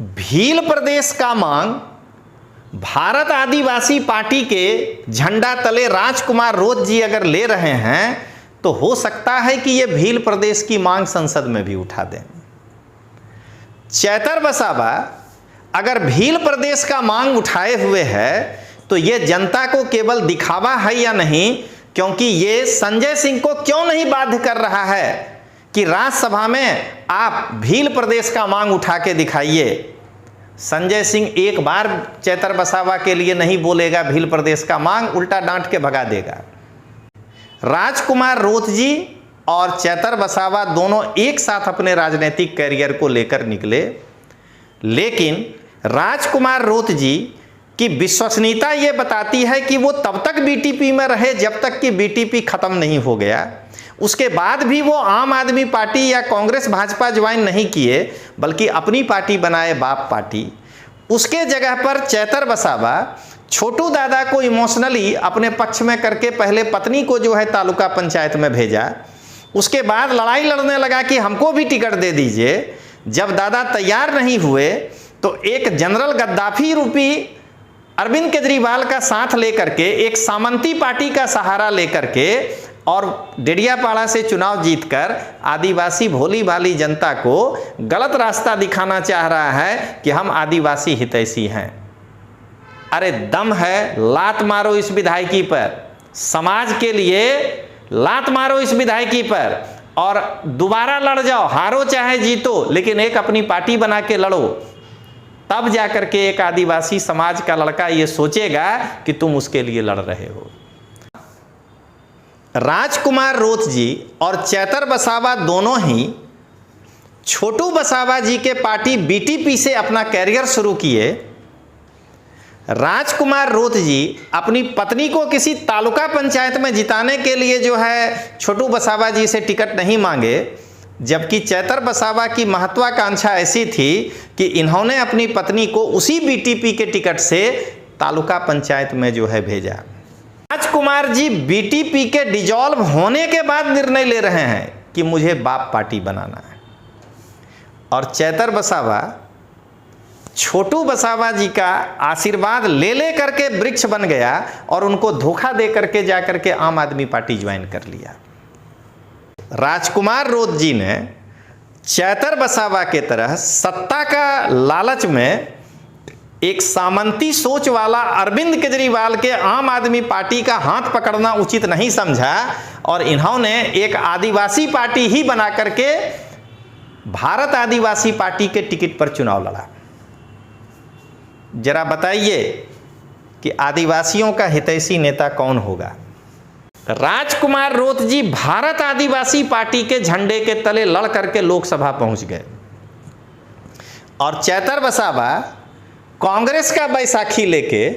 भील प्रदेश का मांग भारत आदिवासी पार्टी के झंडा तले राजकुमार रोत जी अगर ले रहे हैं तो हो सकता है कि ये भील प्रदेश की मांग संसद में भी उठा दें। चैतर वसावा अगर भील प्रदेश का मांग उठाए हुए है तो ये जनता को केवल दिखावा है या नहीं, क्योंकि ये संजय सिंह को क्यों नहीं बाध्य कर रहा है कि राज्यसभा में आप भील प्रदेश का मांग उठा के दिखाइए। संजय सिंह एक बार चैतर वसावा के लिए नहीं बोलेगा भील प्रदेश का मांग, उल्टा डांट के भगा देगा। राजकुमार रोत जी और चैतर वसावा दोनों एक साथ अपने राजनीतिक कैरियर को लेकर निकले, लेकिन राजकुमार रोत जी की विश्वसनीयता ये बताती है कि वो तब तक बीटीपी में रहे जब तक कि बीटीपी खत्म नहीं हो गया। उसके बाद भी वो आम आदमी पार्टी या कांग्रेस भाजपा ज्वाइन नहीं किए, बल्कि अपनी पार्टी बनाए, बाप पार्टी। उसके जगह पर चैतर वसावा छोटू दादा को इमोशनली अपने पक्ष में करके पहले पत्नी को जो है तालुका पंचायत में भेजा, उसके बाद लड़ाई लड़ने लगा कि हमको भी टिकट दे दीजिए। जब दादा तैयार नहीं हुए तो एक जनरल गद्दाफी रूपी अरविंद केजरीवाल का साथ लेकर के, एक सामंती पार्टी का सहारा लेकर के और डेडियापाड़ा से चुनाव जीतकर आदिवासी भोली भाली जनता को गलत रास्ता दिखाना चाह रहा है कि हम आदिवासी हितैषी हैं। अरे दम है, लात मारो इस विधायकी पर, समाज के लिए लात मारो इस विधायकी पर और दोबारा लड़ जाओ, हारो चाहे जीतो, लेकिन एक अपनी पार्टी बना के लड़ो। तब जाकर के एक आदिवासी समाज का लड़का ये सोचेगा कि तुम उसके लिए लड़ रहे हो। राजकुमार रोत जी और चैतर वसावा दोनों ही छोटू वसावा जी के पार्टी बीटीपी से अपना कैरियर शुरू किए। राजकुमार रोत जी अपनी पत्नी को किसी तालुका पंचायत में जिताने के लिए जो है छोटू वसावा जी से टिकट नहीं मांगे, जबकि चैतर वसावा की महत्वाकांक्षा ऐसी थी कि इन्होंने अपनी पत्नी को उसी बीटीपी के टिकट से तालुका पंचायत में जो है भेजा। राजकुमार जी बीटीपी के डिजॉल्व होने के बाद निर्णय ले रहे हैं कि मुझे बाप पार्टी बनाना है, और चैतर वसावा छोटू वसावा जी का आशीर्वाद ले करके वृक्ष बन गया और उनको धोखा दे करके जाकर के आम आदमी पार्टी ज्वाइन कर लिया। राजकुमार रोत जी ने चैतर वसावा के तरह सत्ता का लालच में एक सामंती सोच वाला अरविंद केजरीवाल के आम आदमी पार्टी का हाथ पकड़ना उचित नहीं समझा और इन्होंने एक आदिवासी पार्टी ही बना करके भारत आदिवासी पार्टी के टिकट पर चुनाव लड़ा। जरा बताइए कि आदिवासियों का हितैषी नेता कौन होगा? राजकुमार रोत जी भारत आदिवासी पार्टी के झंडे के तले लड़ करके लोकसभा पहुंच गए और चैतर वसावा कांग्रेस का बैसाखी लेके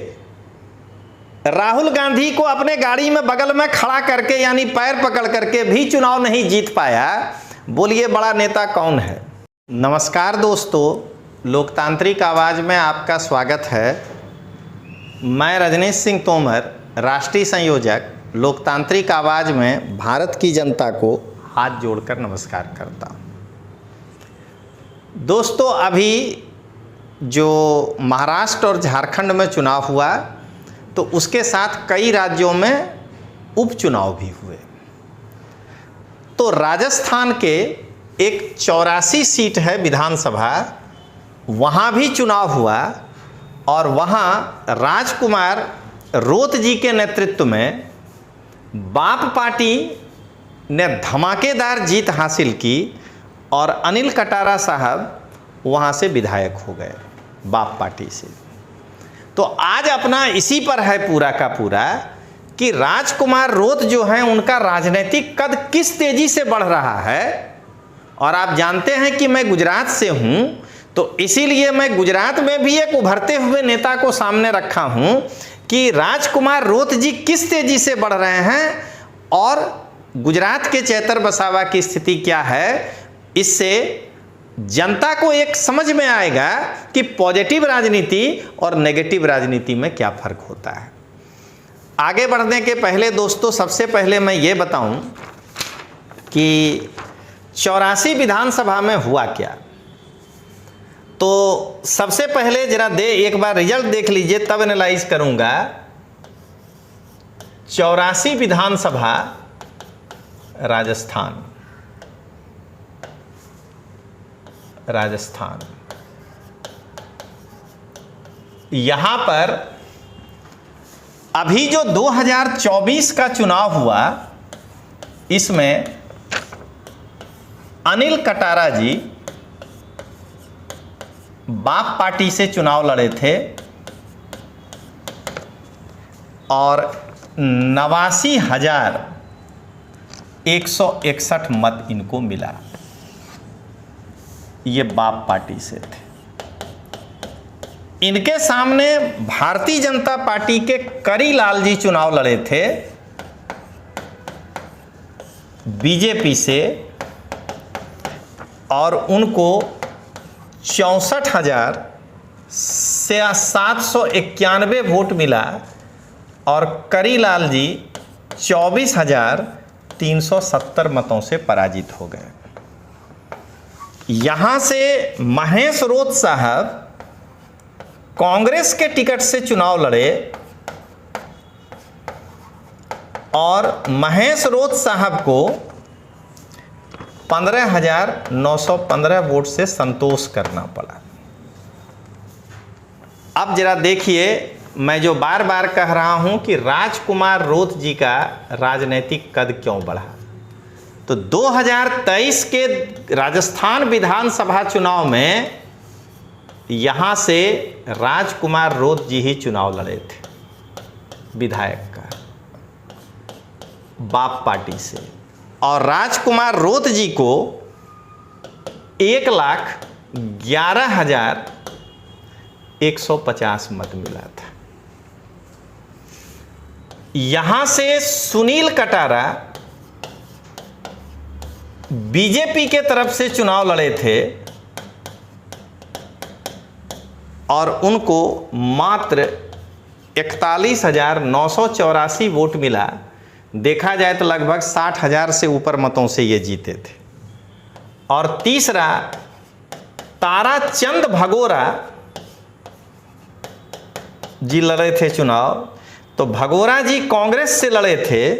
राहुल गांधी को अपने गाड़ी में बगल में खड़ा करके यानी पैर पकड़ करके भी चुनाव नहीं जीत पाया। बोलिए बड़ा नेता कौन है? नमस्कार दोस्तों, लोकतांत्रिक आवाज़ में आपका स्वागत है। मैं रजनीश सिंह तोमर, राष्ट्रीय संयोजक, लोकतांत्रिक आवाज़ में भारत की जनता को हाथ जोड़कर नमस्कार करता हूँ। दोस्तों, अभी जो महाराष्ट्र और झारखंड में चुनाव हुआ तो उसके साथ कई राज्यों में उपचुनाव भी हुए। तो राजस्थान के एक 84 सीट है विधानसभा, वहाँ भी चुनाव हुआ और वहाँ राजकुमार रोत जी के नेतृत्व में बाप पार्टी ने धमाकेदार जीत हासिल की और अनिल कटारा साहब वहाँ से विधायक हो गए बाप पार्टी से। तो आज अपना इसी पर है पूरा का पूरा कि राजकुमार रोत जो हैं उनका राजनीतिक कद किस तेजी से बढ़ रहा है। और आप जानते हैं कि मैं गुजरात से हूँ, तो इसीलिए मैं गुजरात में भी एक उभरते हुए नेता को सामने रखा हूँ कि राजकुमार रोत जी किस तेजी से बढ़ रहे हैं और गुजरात के चैतर वसावा की स्थिति क्या है। इससे जनता को एक समझ में आएगा कि पॉजिटिव राजनीति और नेगेटिव राजनीति में क्या फर्क होता है। आगे बढ़ने के पहले दोस्तों, सबसे पहले मैं ये बताऊं कि 84 विधानसभा में हुआ क्या। तो सबसे पहले जरा एक बार रिजल्ट देख लीजिए, तब एनालाइज करूंगा। 84 विधानसभा राजस्थान, यहां पर अभी जो 2024 का चुनाव हुआ, इसमें अनिल कटारा जी बाप पार्टी से चुनाव लड़े थे और 89,161 मत इनको मिला। ये बाप पार्टी से थे। इनके सामने भारतीय जनता पार्टी के करीलाल जी चुनाव लड़े थे बीजेपी से और उनको 64,791 वोट मिला और करीलाल जी 24,370 मतों से पराजित हो गए। यहां से महेश रोत साहब कांग्रेस के टिकट से चुनाव लड़े और महेश रोत साहब को 15,915 वोट से संतोष करना पड़ा। अब जरा देखिए, मैं जो बार बार कह रहा हूं कि राजकुमार रोत जी का राजनीतिक कद क्यों बढ़ा, तो 2023 के राजस्थान विधानसभा चुनाव में यहां से राजकुमार रोत जी ही चुनाव लड़े थे विधायक का, बाप पार्टी से, और राजकुमार रोत जी को 1,11,150 मत मिला था। यहां से सुनील कटारा बीजेपी के तरफ से चुनाव लड़े थे और उनको मात्र 41,984 वोट मिला। देखा जाए तो लगभग 60,000 से ऊपर मतों से ये जीते थे। और तीसरा, ताराचंद भगोरा जी लड़े थे चुनाव, तो भगोरा जी कांग्रेस से लड़े थे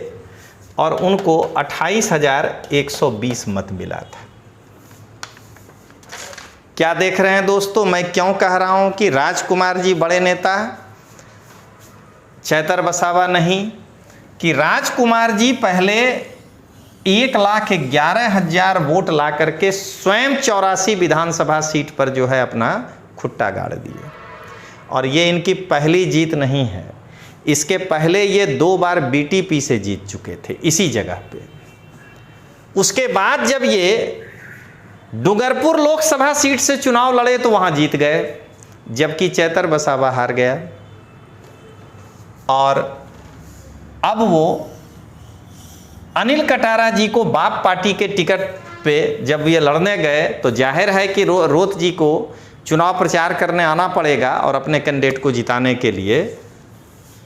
और उनको 28,120 मत मिला था। क्या देख रहे हैं दोस्तों, मैं क्यों कह रहा हूं कि राजकुमार जी बड़े नेता, चैतर वसावा नहीं, कि राजकुमार जी पहले 1,11,000 वोट ला करके स्वयं 84 विधानसभा सीट पर जो है अपना खुट्टा गाड़ दिए। और ये इनकी पहली जीत नहीं है, इसके पहले ये 2 बार बीटीपी से जीत चुके थे इसी जगह पे। उसके बाद जब ये डूंगरपुर लोकसभा सीट से चुनाव लड़े तो वहां जीत गए, जबकि चैतर वसावा हार गया। और अब वो अनिल कटारा जी को बाप पार्टी के टिकट पे जब ये लड़ने गए तो जाहिर है कि रोत जी को चुनाव प्रचार करने आना पड़ेगा और अपने कैंडिडेट को जिताने के लिए।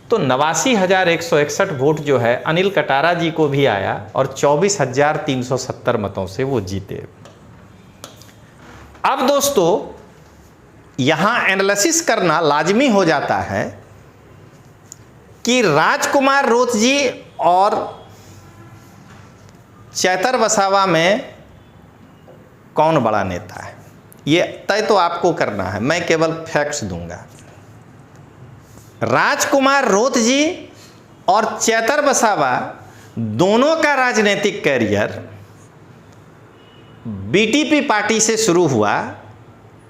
तो 89,161 वोट जो है अनिल कटारा जी को भी आया और 24,370 मतों से वो जीते। अब दोस्तों यहां एनालिसिस करना लाजमी हो जाता है कि राजकुमार रोत जी और चैतर वसावा में कौन बड़ा नेता है, ये तय तो आपको करना है, मैं केवल फैक्ट्स दूंगा। राजकुमार रोत जी और चैतर वसावा दोनों का राजनीतिक कैरियर बीटीपी पार्टी से शुरू हुआ,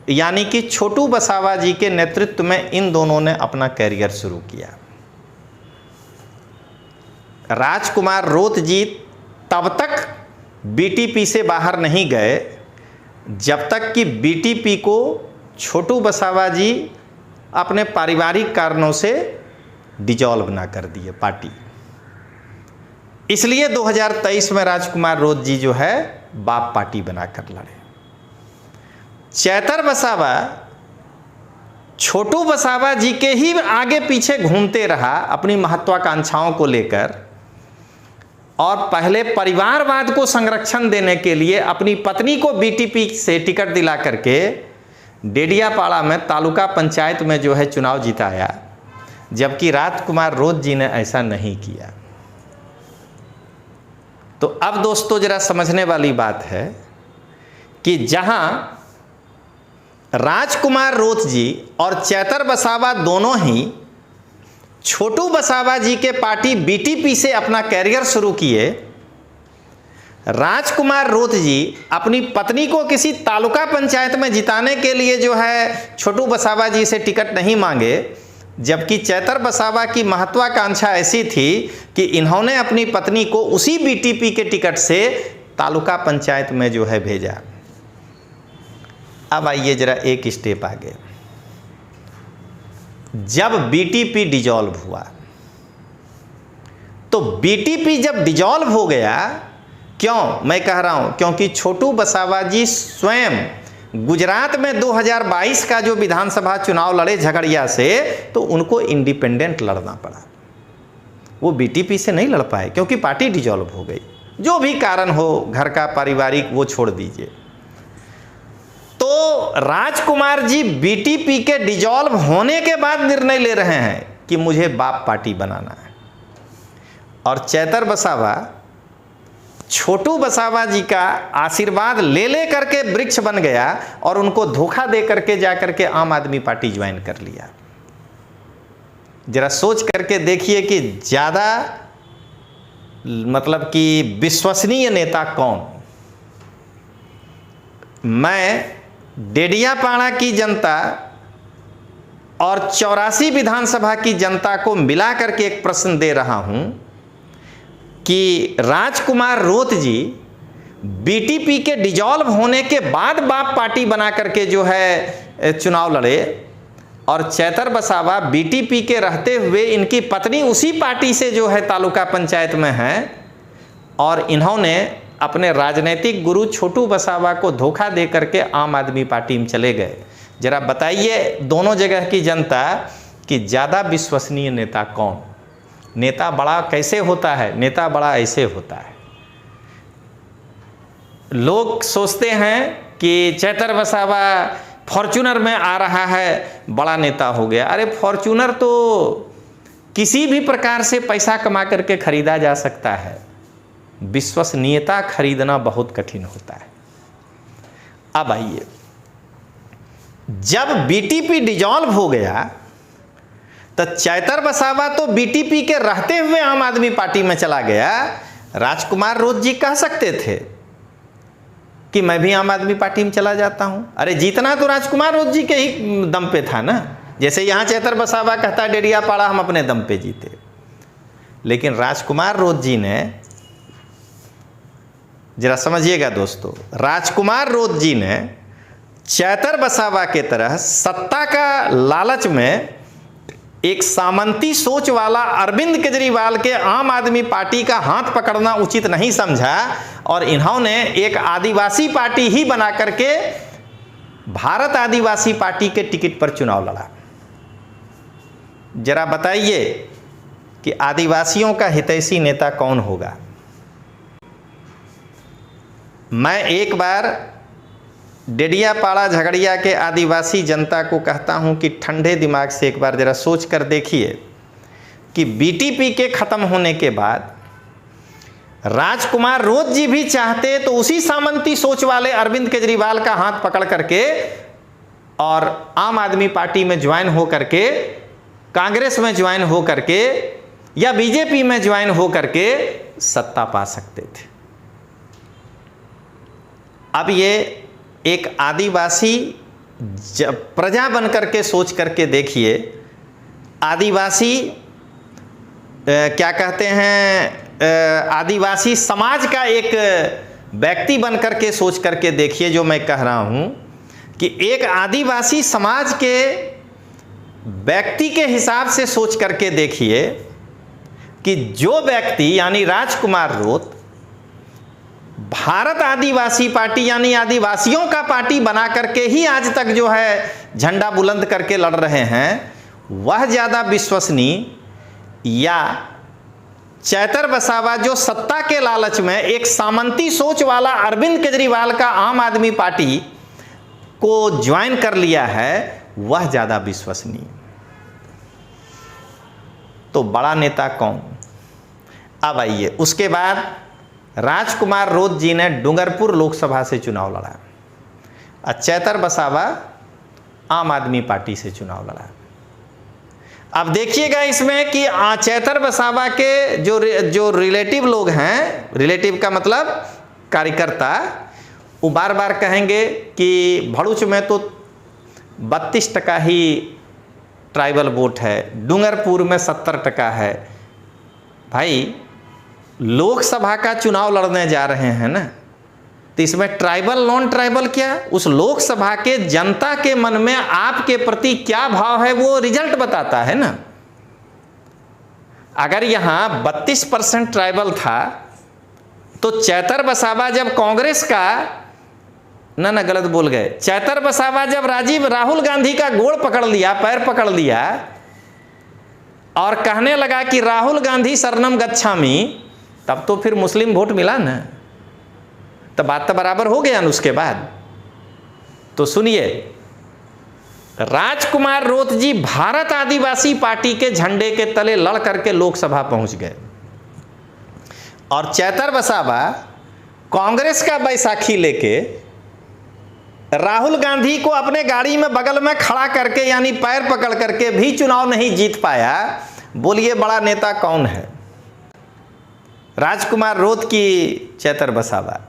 यानी कि छोटू वसावा जी के नेतृत्व में इन दोनों ने अपना कैरियर शुरू किया। राजकुमार रोत जी तब तक बीटीपी से बाहर नहीं गए जब तक कि बीटीपी को छोटू वसावा जी अपने पारिवारिक कारणों से डिसॉल्व ना कर दिए पार्टी। इसलिए 2023 में राजकुमार रोत जी जो है बाप पार्टी बनाकर लड़े। चैतर वसावा छोटू वसावा जी के ही आगे पीछे घूमते रहा अपनी महत्वाकांक्षाओं को लेकर, और पहले परिवारवाद को संरक्षण देने के लिए अपनी पत्नी को बीटीपी से टिकट दिला करके डेडियापाड़ा में तालुका पंचायत में जो है चुनाव जिताया, जबकि राजकुमार रोत जी ने ऐसा नहीं किया। तो अब दोस्तों जरा समझने वाली बात है कि जहां राजकुमार रोत जी और चैतर वसावा दोनों ही छोटू वसावा जी के पार्टी बीटीपी से अपना कैरियर शुरू किए, राजकुमार रोत जी अपनी पत्नी को किसी तालुका पंचायत में जिताने के लिए जो है छोटू वसावा जी से टिकट नहीं मांगे, जबकि चैतर वसावा की महत्वाकांक्षा ऐसी थी कि इन्होंने अपनी पत्नी को उसी बीटीपी के टिकट से तालुका पंचायत में जो है भेजा। अब आइए जरा एक स्टेप आगे। जब बीटीपी डिजॉल्व हुआ, तो बीटीपी जब डिजॉल्व हो गया, क्यों मैं कह रहा हूं, क्योंकि छोटू वसावा जी स्वयं गुजरात में 2022 का जो विधानसभा चुनाव लड़े झगड़िया से, तो उनको इंडिपेंडेंट लड़ना पड़ा। वो बीटीपी से नहीं लड़ पाए क्योंकि पार्टी डिजॉल्व हो गई। जो भी कारण हो, घर का पारिवारिक, वो छोड़ दीजिए। तो राजकुमार जी बीटीपी के डिजॉल्व होने के बाद निर्णय ले रहे हैं कि मुझे बाप पार्टी बनाना है, और चैतर वसावा छोटू वसावा जी का आशीर्वाद ले करके वृक्ष बन गया और उनको धोखा दे करके जाकर के आम आदमी पार्टी ज्वाइन कर लिया। जरा सोच करके देखिए कि ज्यादा मतलब कि विश्वसनीय नेता कौन। मैं डेडियापाड़ा की जनता और 84 विधानसभा की जनता को मिला करके एक प्रश्न दे रहा हूं कि राजकुमार रोत जी बीटीपी के डिजॉल्व होने के बाद बाप पार्टी बना करके जो है चुनाव लड़े, और चैतर वसावा बीटीपी के रहते हुए इनकी पत्नी उसी पार्टी से जो है तालुका पंचायत में है, और इन्होंने अपने राजनीतिक गुरु छोटू वसावा को धोखा दे करके आम आदमी पार्टी में चले गए। जरा बताइए दोनों जगह की जनता कि ज़्यादा विश्वसनीय नेता कौन। नेता बड़ा कैसे होता है? नेता बड़ा ऐसे होता है। लोग सोचते हैं कि चैतर वसावा फॉर्च्यूनर में आ रहा है, बड़ा नेता हो गया। अरे फॉर्च्यूनर तो किसी भी प्रकार से पैसा कमा करके खरीदा जा सकता है, विश्वसनीयता खरीदना बहुत कठिन होता है। अब आइए, जब बीटीपी डिजॉल्व हो गया तो चैतर वसावा तो बीटीपी के रहते हुए आम आदमी पार्टी में चला गया। राजकुमार रोत जी कह सकते थे कि मैं भी आम आदमी पार्टी में चला जाता हूं। अरे जीतना तो राजकुमार रोत जी के ही दम पे था ना, जैसे यहां चैतर वसावा कहता है डेडियापाड़ा हम अपने दम पे जीते। लेकिन राजकुमार रोत जी ने, जरा समझिएगा दोस्तों, राजकुमार रोत जी ने चैतर वसावा के तरह सत्ता का लालच में एक सामंती सोच वाला अरविंद केजरीवाल के आम आदमी पार्टी का हाथ पकड़ना उचित नहीं समझा, और इन्होंने एक आदिवासी पार्टी ही बना करके भारत आदिवासी पार्टी के टिकट पर चुनाव लड़ा। जरा बताइए कि आदिवासियों का हितैषी नेता कौन होगा। मैं एक बार डेडियापाड़ा झगड़िया के आदिवासी जनता को कहता हूं कि ठंडे दिमाग से एक बार जरा सोच कर देखिए कि बीटीपी के खत्म होने के बाद राजकुमार रोत जी भी चाहते तो उसी सामंती सोच वाले अरविंद केजरीवाल का हाथ पकड़ करके और आम आदमी पार्टी में ज्वाइन हो करके, कांग्रेस में ज्वाइन हो करके या बीजेपी में ज्वाइन हो करके सत्ता पा सकते थे। अब ये एक आदिवासी प्रजा बन करके सोच करके देखिए, आदिवासी क्या कहते हैं, आदिवासी समाज का एक व्यक्ति बन करके सोच करके देखिए। जो मैं कह रहा हूं कि एक आदिवासी समाज के व्यक्ति के हिसाब से सोच करके देखिए कि जो व्यक्ति यानी राजकुमार रोत भारत आदिवासी पार्टी यानी आदिवासियों का पार्टी बना करके ही आज तक जो है झंडा बुलंद करके लड़ रहे हैं, वह ज़्यादा विश्वसनीय या चैतर वसावा जो सत्ता के लालच में एक सामंती सोच वाला अरविंद केजरीवाल का आम आदमी पार्टी को ज्वाइन कर लिया है वह ज़्यादा विश्वसनीय। तो बड़ा नेता कौन? अब आइए, उसके बाद राजकुमार रोत जी ने डूंगरपुर लोकसभा से चुनाव लड़ा और चैतर वसावा आम आदमी पार्टी से चुनाव लड़ा। अब देखिएगा इसमें कि चैतर वसावा के जो रिलेटिव लोग हैं, रिलेटिव का मतलब कार्यकर्ता, वो बार बार कहेंगे कि भड़ूच में तो 32% ही ट्राइबल वोट है, डूंगरपुर में 70% है। भाई लोकसभा का चुनाव लड़ने जा रहे हैं ना, तो इसमें ट्राइबल नॉन ट्राइबल क्या, उस लोकसभा के जनता के मन में आपके प्रति क्या भाव है वो रिजल्ट बताता है ना। अगर यहां 32% ट्राइबल था तो चैतर वसावा जब कांग्रेस का ना गलत बोल गए, चैतर वसावा जब राहुल गांधी का गोड़ पकड़ लिया, पैर पकड़ लिया और कहने लगा कि राहुल गांधी शरणम गच्छामि, तब तो फिर मुस्लिम वोट मिला ना, तो बात तो बराबर हो गया ना उसके बाद। तो सुनिए, राजकुमार रोत जी भारत आदिवासी पार्टी के झंडे के तले लड़ करके लोकसभा पहुंच गए और चैतर वसावा कांग्रेस का बैसाखी लेके राहुल गांधी को अपने गाड़ी में बगल में खड़ा करके यानी पैर पकड़ करके भी चुनाव नहीं जीत पाया। बोलिए बड़ा नेता कौन है? राजकुमार रोत की चैतर वसावा।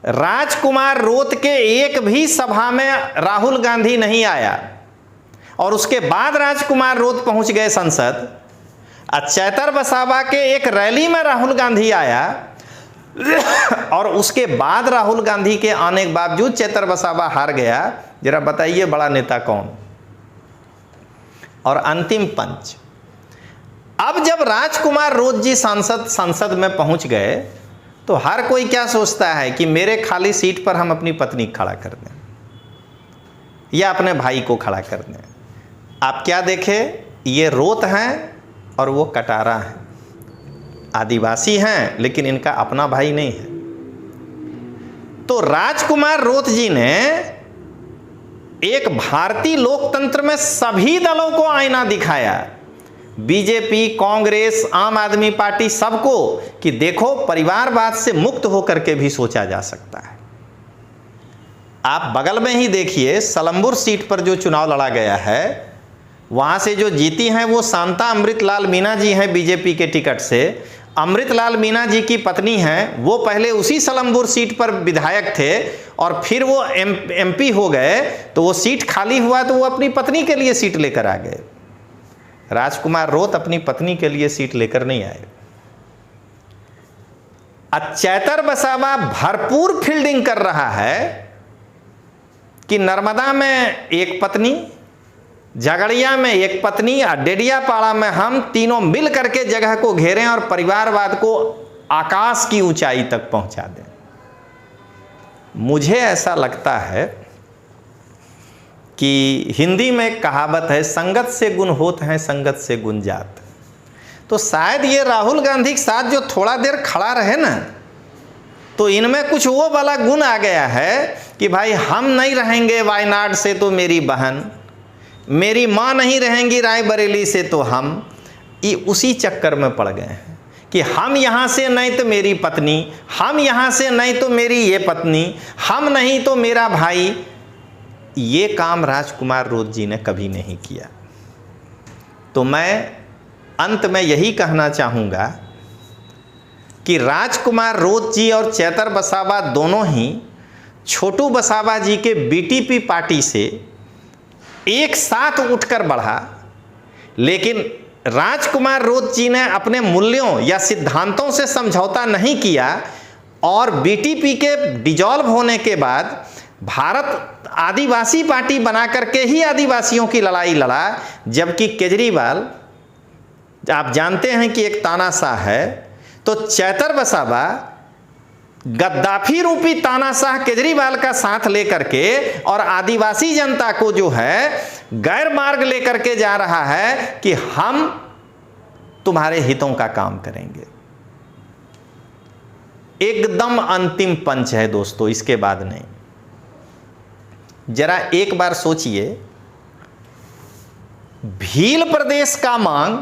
राजकुमार रोत के एक भी सभा में राहुल गांधी नहीं आया और उसके बाद राजकुमार रोत पहुंच गए संसद। चैतर वसावा के एक रैली में राहुल गांधी आया और उसके बाद राहुल गांधी के आने के बावजूद चैतर वसावा हार गया। जरा बताइए बड़ा नेता कौन? और अंतिम पंच, अब जब राजकुमार रोत जी संसद में पहुंच गए तो हर कोई क्या सोचता है कि मेरे खाली सीट पर हम अपनी पत्नी खड़ा कर दें या अपने भाई को खड़ा कर दें। आप क्या देखें, ये रोत हैं और वो कटारा हैं, आदिवासी हैं लेकिन इनका अपना भाई नहीं है। तो राजकुमार रोत जी ने एक भारतीय लोकतंत्र में सभी दलों को आईना दिखाया, बीजेपी, कांग्रेस, आम आदमी पार्टी, सबको, कि देखो परिवारवाद से मुक्त होकर के भी सोचा जा सकता है। आप बगल में ही देखिए, सलमपुर सीट पर जो चुनाव लड़ा गया है वहां से जो जीती हैं वो शांता अमृतलाल मीणा जी हैं बीजेपी के टिकट से। अमृतलाल मीणा जी की पत्नी हैं, वो पहले उसी सलमपुर सीट पर विधायक थे और फिर वो एमपी हो गए, तो वो सीट खाली हुआ तो वो अपनी पत्नी के लिए सीट लेकर आ गए। राजकुमार रोत अपनी पत्नी के लिए सीट लेकर नहीं आए। चैतर वसावा भरपूर फील्डिंग कर रहा है कि नर्मदा में एक पत्नी, झगड़िया में एक पत्नी और डेडियापाड़ा में हम तीनों मिल करके जगह को घेरें और परिवारवाद को आकाश की ऊंचाई तक पहुंचा दें। मुझे ऐसा लगता है कि हिंदी में एक कहावत है, संगत से गुण होत हैं, संगत से गुण जात। तो शायद ये राहुल गांधी के साथ जो थोड़ा देर खड़ा रहे ना, तो इनमें कुछ वो वाला गुण आ गया है कि भाई हम नहीं रहेंगे वायनाड से तो मेरी बहन, मेरी माँ नहीं रहेंगी रायबरेली से तो हम, ये उसी चक्कर में पड़ गए हैं कि हम यहाँ से नहीं तो मेरी पत्नी, हम यहाँ से नहीं तो मेरी ये पत्नी, हम नहीं तो मेरा भाई। ये काम राजकुमार रोत जी ने कभी नहीं किया। तो मैं अंत में यही कहना चाहूँगा कि राजकुमार रोत जी और चैतर वसावा दोनों ही छोटू वसावा जी के बीटीपी पार्टी से एक साथ उठकर बढ़ा, लेकिन राजकुमार रोत जी ने अपने मूल्यों या सिद्धांतों से समझौता नहीं किया और बीटीपी के डिजॉल्व होने के बाद भारत आदिवासी पार्टी बना करके ही आदिवासियों की लड़ाई लड़ा। जबकि केजरीवाल, आप जानते हैं कि एक तानाशाह है, तो चैतर वसावा गद्दाफी रूपी तानाशाह केजरीवाल का साथ लेकर के और आदिवासी जनता को जो है गैर मार्ग लेकर के जा रहा है कि हम तुम्हारे हितों का काम करेंगे। एकदम अंतिम पंच है दोस्तों, इसके बाद नहीं। जरा एक बार सोचिए, भील प्रदेश का मांग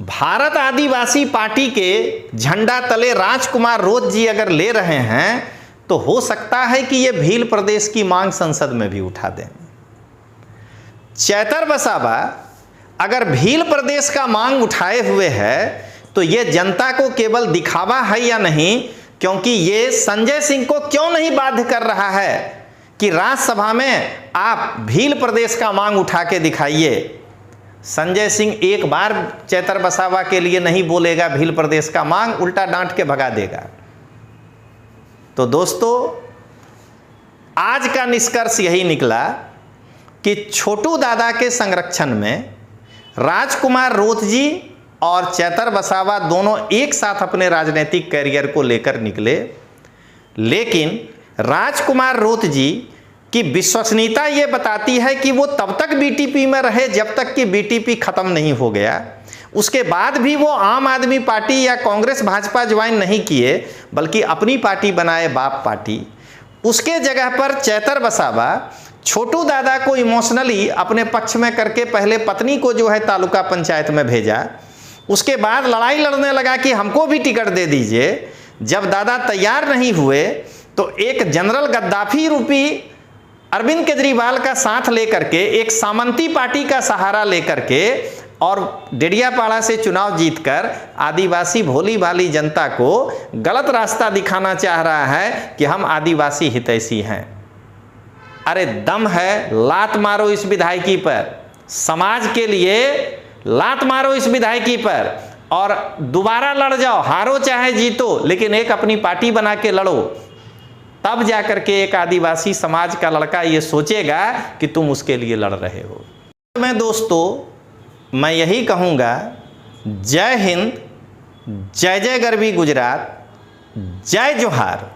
भारत आदिवासी पार्टी के झंडा तले राजकुमार रोज जी अगर ले रहे हैं तो हो सकता है कि ये भील प्रदेश की मांग संसद में भी उठा दें। चैतर वसावा अगर भील प्रदेश का मांग उठाए हुए है तो ये जनता को केवल दिखावा है या नहीं, क्योंकि ये संजय सिंह को क्यों नहीं बाध्य कर रहा है कि राज्यसभा में आप भील प्रदेश का मांग उठा के दिखाइए। संजय सिंह एक बार चैतर वसावा के लिए नहीं बोलेगा भील प्रदेश का मांग, उल्टा डांट के भगा देगा। तो दोस्तों, आज का निष्कर्ष यही निकला कि छोटू दादा के संरक्षण में राजकुमार रोत जी और चैतर वसावा दोनों एक साथ अपने राजनीतिक कैरियर को लेकर निकले, लेकिन राजकुमार रोत जी की विश्वसनीयता ये बताती है कि वो तब तक बीटीपी में रहे जब तक कि बीटीपी खत्म नहीं हो गया। उसके बाद भी वो आम आदमी पार्टी या कांग्रेस भाजपा ज्वाइन नहीं किए, बल्कि अपनी पार्टी बनाए, बाप पार्टी। उसके जगह पर चैतर वसावा छोटू दादा को इमोशनली अपने पक्ष में करके पहले पत्नी को जो है तालुका पंचायत में भेजा, उसके बाद लड़ाई लड़ने लगा कि हमको भी टिकट दे दीजिए। जब दादा तैयार नहीं हुए तो एक जनरल गद्दाफी रूपी अरविंद केजरीवाल का साथ लेकर के, एक सामंती पार्टी का सहारा लेकर के और डेडियापाड़ा से चुनाव जीतकर आदिवासी भोली भाली जनता को गलत रास्ता दिखाना चाह रहा है कि हम आदिवासी हितैषी हैं। अरे दम है, लात मारो इस विधायकी पर, समाज के लिए लात मारो इस विधायकी पर और दोबारा लड़ जाओ, हारो चाहे जीतो, लेकिन एक अपनी पार्टी बना के लड़ो। तब जाकर के एक आदिवासी समाज का लड़का ये सोचेगा कि तुम उसके लिए लड़ रहे हो। मैं दोस्तों, मैं यही कहूँगा, जय हिंद, जय जय गरवी गुजरात, जय जोहार।